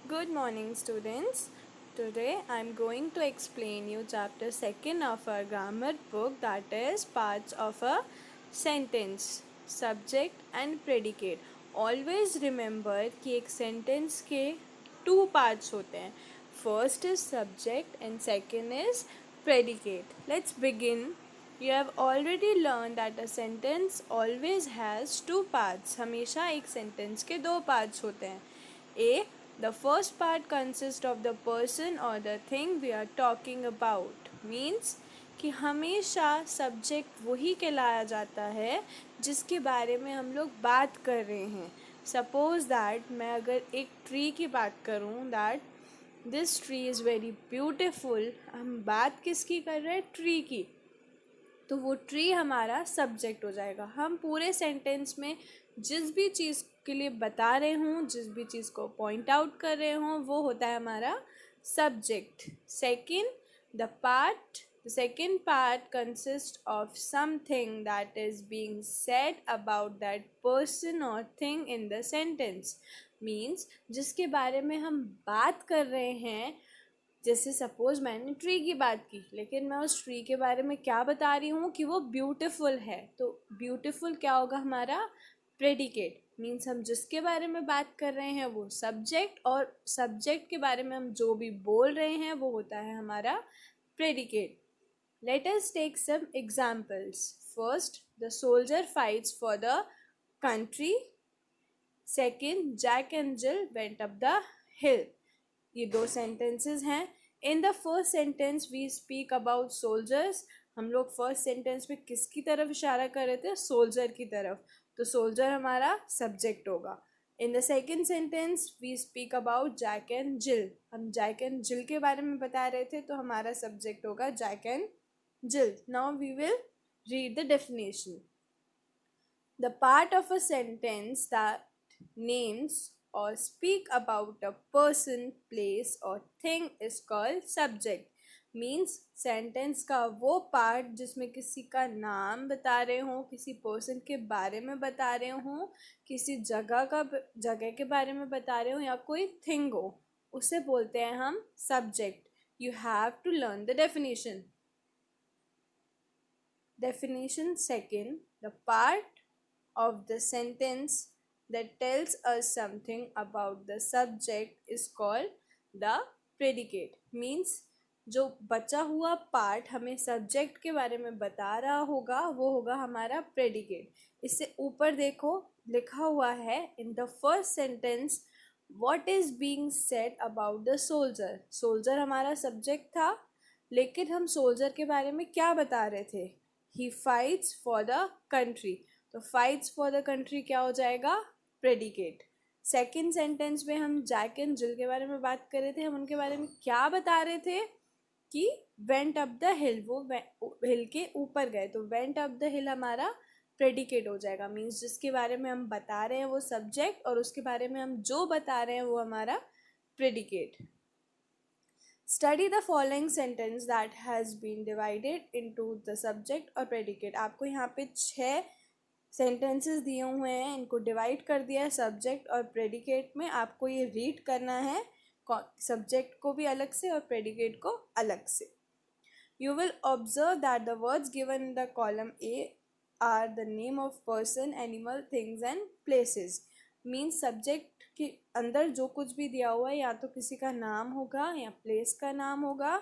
Good morning, students. Today I am going to explain you chapter 2 of our grammar book, that is parts of a sentence, subject and predicate. Always remember कि एक sentence के two parts होते हैं. First is subject and second is predicate. Let's begin. You have already learned that a sentence always has two parts. हमेशा एक sentence के दो parts होते हैं. A. The first part consists of the person or the thing we are talking about. Means कि हमेशा subject वही कहलाया जाता है जिसके बारे में हम लोग बात कर रहे हैं. सपोज दैट मैं अगर एक ट्री की बात करूं, that this tree is very beautiful, हम बात किसकी कर रहे हैं? ट्री की. तो वो ट्री हमारा सब्जेक्ट हो जाएगा. हम पूरे सेंटेंस में जिस भी चीज़ के लिए बता रहे हूँ, जिस भी चीज़ को पॉइंट आउट कर रहे हों, वो होता है हमारा subject. The second part consist of something that is being said about that person और thing in the sentence. Means जिसके बारे में हम बात कर रहे हैं. जैसे सपोज मैंने ट्री की बात की, लेकिन मैं उस ट्री के बारे में क्या बता रही हूँ कि वो ब्यूटीफुल है. तो ब्यूटीफुल क्या होगा? हमारा प्रेडिकेट. मीन्स हम जिसके बारे में बात कर रहे हैं वो सब्जेक्ट, और सब्जेक्ट के बारे में हम जो भी बोल रहे हैं वो होता है हमारा predicate. Let us take some examples. First, the soldier fights for the country. Second, Jack and Jill went up the hill. ये दो सेंटेंसेस हैं. In the first sentence we speak about soldiers. हम लोग फर्स्ट सेंटेंस में किसकी तरफ इशारा कर रहे थे? सोल्जर की तरफ. तो सोल्जर हमारा सब्जेक्ट होगा. In the second sentence we speak about Jack and Jill. हम जैक एंड जिल के बारे में बता रहे थे, तो हमारा सब्जेक्ट होगा Jack and Jill. Now we will read the definition. The part of a sentence that names or speak about a person, place or thing is called subject. Means sentence का वो पार्ट जिसमें किसी का नाम बता रहे हों, किसी पर्सन के बारे में बता रहे हों, किसी जगह के बारे में बता रहे हों, या कोई थिंग हो, उसे बोलते हैं हम subject. You have to learn the definition. Definition second, the part of the sentence that tells us something about the subject is called the predicate. Means जो बचा हुआ पार्ट हमें सब्जेक्ट के बारे में बता रहा होगा वो होगा हमारा प्रेडिकेट. इससे ऊपर देखो, लिखा हुआ है इन the first sentence what is being said about the soldier. Soldier हमारा सब्जेक्ट था, लेकिन हम सोल्जर के बारे में क्या बता रहे थे? ही फाइट्स फॉर द कंट्री. तो फाइट्स फॉर द कंट्री क्या हो जाएगा? प्रेडिकेट. सेकेंड सेंटेंस में हम जैक एंड जिल के बारे में बात कर रहे थे. हम उनके बारे में क्या बता रहे थे? कि वेंट अप द हिल, वो हिल के ऊपर गए. तो वेंट अप द हिल हमारा प्रेडिकेट हो जाएगा. मीन्स जिसके बारे में हम बता रहे हैं वो सब्जेक्ट, और उसके बारे में हम जो बता रहे हैं वो हमारा predicate. Study the following sentence that has been divided into the subject और predicate. आपको यहाँ पे 6 सेंटेंसेस दिए हुए हैं, इनको डिवाइड कर दिया है सब्जेक्ट और प्रेडिकेट में. आपको ये रीड करना है, सब्जेक्ट को भी अलग से और प्रेडिकेट को अलग से. You will observe that the words given in the column A are the name of person, animal, things and places. Means subject के अंदर जो कुछ भी दिया हुआ है या तो किसी का नाम होगा, या प्लेस का नाम होगा,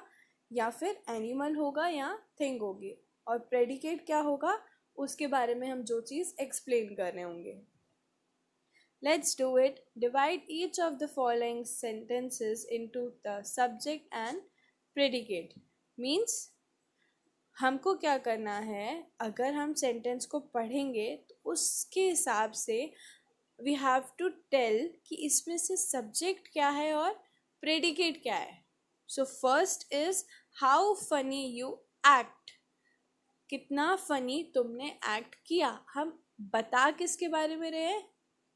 या फिर एनिमल होगा, या थिंग होगी. और प्रेडिकेट क्या होगा? उसके बारे में हम जो चीज़ एक्सप्लेन कर रहे होंगे. Let's do it. Divide each of the following sentences into the subject and predicate. Means हमको क्या करना है? अगर हम सेंटेंस को पढ़ेंगे तो उसके हिसाब से वी हैव टू टेल कि इसमें से सब्जेक्ट क्या है और प्रेडिकेट क्या है. So first is how funny you act. कितना फनी तुमने एक्ट किया. हम बता किसके बारे में रहे हैं?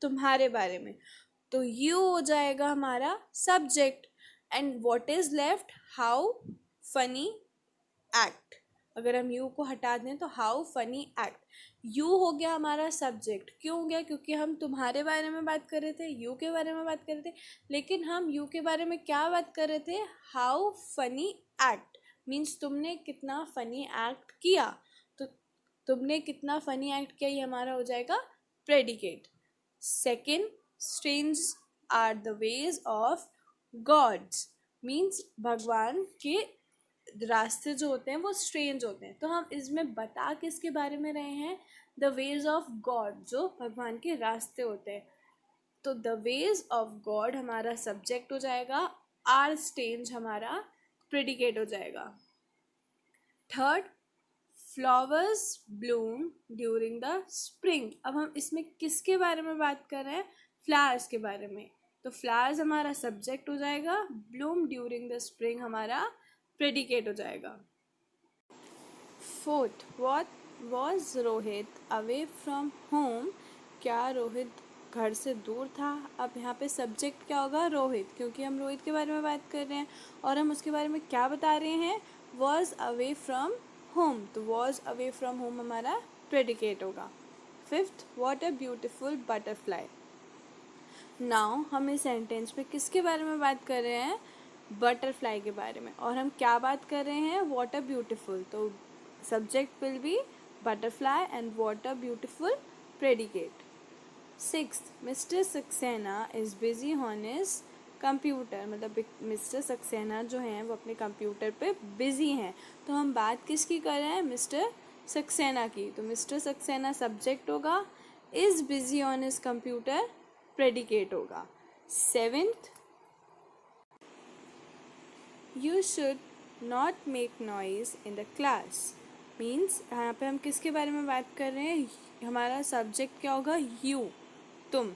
तुम्हारे बारे में. तो यू हो जाएगा हमारा subject. And what is left? How funny act. अगर हम यू को हटा दें तो हाउ फनी एक्ट. यू हो गया हमारा सब्जेक्ट। क्यों हो गया? क्योंकि हम तुम्हारे बारे में बात कर रहे थे, यू के बारे में बात कर रहे थे, लेकिन हम यू के बारे में क्या बात कर रहे थे? हाउ फनी एक्ट, मीन्स तुमने कितना फनी एक्ट किया। तो तुमने कितना फनी एक्ट किया, ये हमारा हो जाएगा predicate. Second, strange are the ways of gods, means भगवान के रास्ते जो होते हैं वो स्ट्रेंज होते हैं। तो हम इसमें बता किसके बारे में रहे हैं? द वेज ऑफ गॉड, जो भगवान के रास्ते होते हैं। तो द वेज ऑफ गॉड हमारा सब्जेक्ट हो जाएगा, आर स्ट्रेंज हमारा प्रेडिकेट हो जाएगा। Third, flowers Bloom during the spring. अब हम इसमें किसके बारे में बात कर रहे हैं? फ्लावर्स के बारे में। तो फ्लावर्स हमारा सब्जेक्ट हो जाएगा, ब्लूम ड्यूरिंग द स्प्रिंग हमारा प्रेडिकेट हो जाएगा। Fourth, what was Rohit away from home. क्या रोहित घर से दूर था? अब यहाँ पे सब्जेक्ट क्या होगा? रोहित, क्योंकि हम रोहित के बारे में बात कर रहे हैं और हम उसके बारे में क्या बता रहे हैं? Was away from home. तो वॉज अवे फ्रॉम होम हमारा प्रेडिकेट होगा। Fifth, what a beautiful butterfly. Now हम इस सेंटेंस में किसके बारे में बात कर रहे हैं? बटरफ्लाई के बारे में। और हम क्या बात कर रहे हैं? What a beautiful. तो subject will be butterfly and what a beautiful predicate. Sixth, mister Saxena is busy on his computer. मतलब मिस्टर सक्सेना जो हैं वो अपने कंप्यूटर पे बिजी हैं। तो हम बात किसकी कर रहे हैं? मिस्टर सक्सेना की। तो मिस्टर सक्सेना सब्जेक्ट होगा, is busy on his computer predicate होगा। Seventh, you should not make noise in the class, means यहाँ पे हम किसके बारे में बात कर रहे हैं? हमारा सब्जेक्ट क्या होगा? यू, तुम।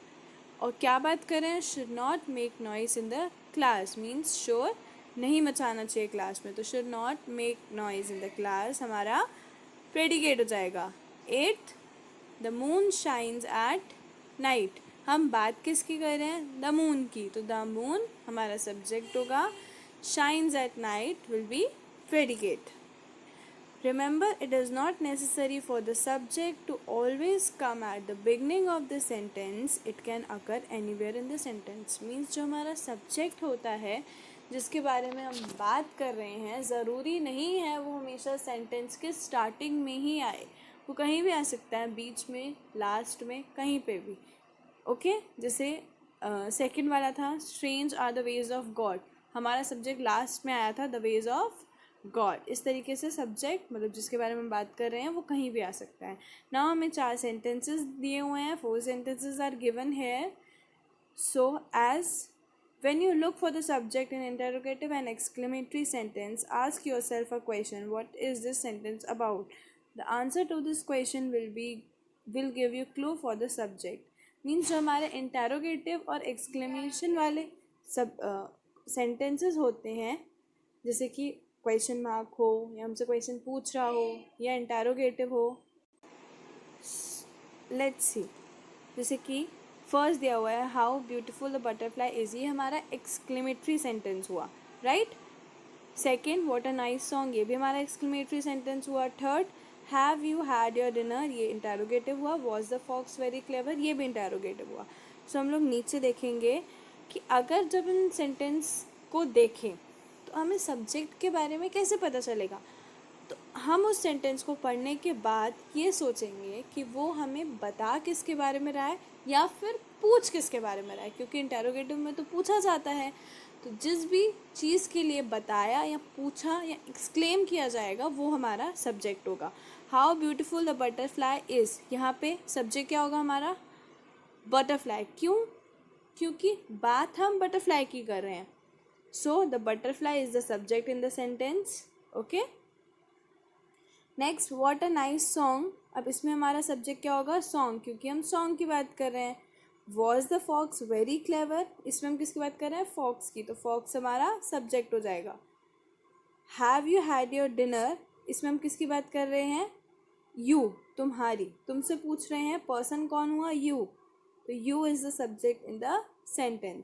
और क्या बात कर रहे हैं? Should not make noise in the class, means शोर नहीं मचाना चाहिए क्लास में। तो should not make noise in the class हमारा प्रेडिकेट हो जाएगा। Eighth, the moon shines at night. हम बात किसकी कर रहे हैं? द मून की। तो द मून हमारा सब्जेक्ट होगा, shines at night will be predicate. Remember, it is not necessary for the subject to always come at the beginning of the sentence. It can occur anywhere in the sentence. Means जो हमारा subject होता है जिसके बारे में हम बात कर रहे हैं, ज़रूरी नहीं है वो हमेशा सेंटेंस के स्टार्टिंग में ही आए। वो कहीं भी आ सकता है, बीच में, लास्ट में, कहीं पे भी। ओके जैसे सेकंड वाला था, strange are the ways of god. हमारा सब्जेक्ट लास्ट में आया था, द वेज ऑफ गॉड। इस तरीके से सब्जेक्ट मतलब जिसके बारे में बात कर रहे हैं वो कहीं भी आ सकता है। नाउ हमें 4 सेंटेंसेस दिए हुए हैं, 4 sentences are given here. So as when you look for the subject in interrogative and exclamatory sentence, ask yourself a question: what is this sentence about? The answer to this question will give you clue for the subject. Means जो हमारे interrogative और exclamation वाले सब sentences होते हैं, जैसे कि question mark हो या हमसे क्वेश्चन पूछ रहा हो या इंटेरोगेटिव हो। लेट्स सी, जैसे कि फर्स्ट दिया हुआ है how beautiful the butterfly is, ये हमारा एक्सक्लेमेटरी सेंटेंस हुआ, right. Second, what a nice song, ये भी हमारा एक्सक्लेमेटरी सेंटेंस हुआ। Third, have you had your dinner, ये इंटेरोगेटिव हुआ। Was the fox very clever, ये भी इंटेरोगेटिव हुआ। सो हम लोग नीचे देखेंगे कि अगर जब इन सेंटेंस को देखें तो हमें सब्जेक्ट के बारे में कैसे पता चलेगा। तो हम उस सेंटेंस को पढ़ने के बाद ये सोचेंगे कि वो हमें बता किसके बारे में रहा है या फिर पूछ किसके बारे में रहा है, क्योंकि इंटेरोगेटिव में तो पूछा जाता है। तो जिस भी चीज़ के लिए बताया या पूछा या एक्सक्लेम किया जाएगा वो हमारा सब्जेक्ट होगा। How beautiful the butterfly is, यहाँ पे सब्जेक्ट क्या होगा हमारा? बटरफ्लाई। क्यों? क्योंकि बात हम बटरफ्लाई की कर रहे हैं। So the butterfly is the subject in the sentence. Okay next, what a nice song. अब इसमें हमारा सब्जेक्ट क्या होगा? सॉन्ग, क्योंकि हम सॉन्ग की बात कर रहे हैं। Was the fox very clever, इसमें हम किसकी बात कर रहे हैं? फॉक्स की। तो फॉक्स हमारा सब्जेक्ट हो जाएगा। Have you had your dinner, इसमें हम किसकी बात कर रहे हैं? यू, तुम्हारी। तुमसे पूछ रहे हैं, पर्सन कौन हुआ? यू। तो you is the subject in the sentence.